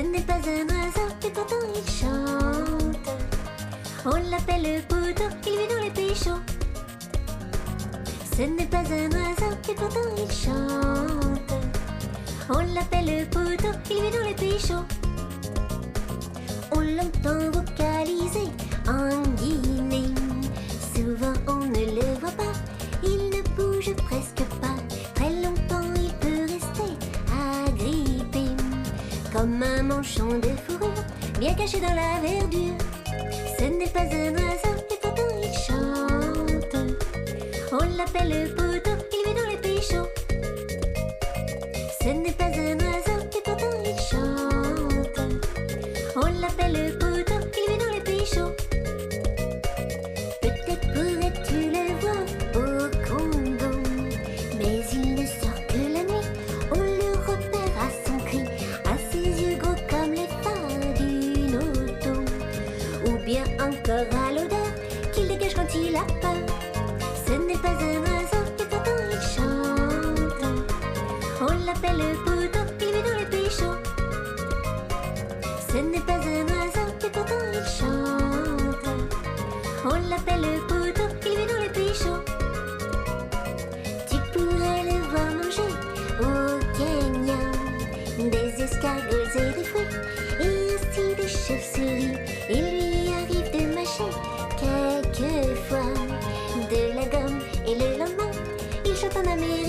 n'est pas un oiseau, et pourtant il chante. On l'appelle le poteau, il vit dans les pays chauds. Ce n'est pas un oiseau, et pourtant il chante. On l'appelle le poteau, il vit dans les pays chauds. On l'entend vocaliser en Guinée. Souvent on ne le voit pas, il ne bouge presque pas. Très longtemps il peut rester agrippé, comme un manchon de fourrure, bien caché dans la verdure. Ce n'est pas un oiseau, et pourtant il chante. On l'appelle le poteau, il vit dans les pays chauds. Ce n'est pas un oiseau, et pourtant il chante. On l'appelle le poteau, il vit dans les pays chauds. Peut-être pourrais-tu le voir au Congo, mais il ne sort que la nuit. On le repère à son cri, à ses yeux gros comme les phares d'une auto, ou bien encore à l'odeur qu'il dégage quand il a peur. Ce n'est pas un oiseau, et pourtant il chante. On l'appelle le poteau, il vit dans les pays chauds. Ce n'est pas un oiseau, et pourtant il chante. On l'appelle le poteau, il vit dans les pays chauds. Tu pourrais le voir manger au Kenya des escargots et des fruits, et aussi des chauves-souris. Il lui arrive de mâcher quelquefois de la gomme, et le lendemain il chante en Amérique.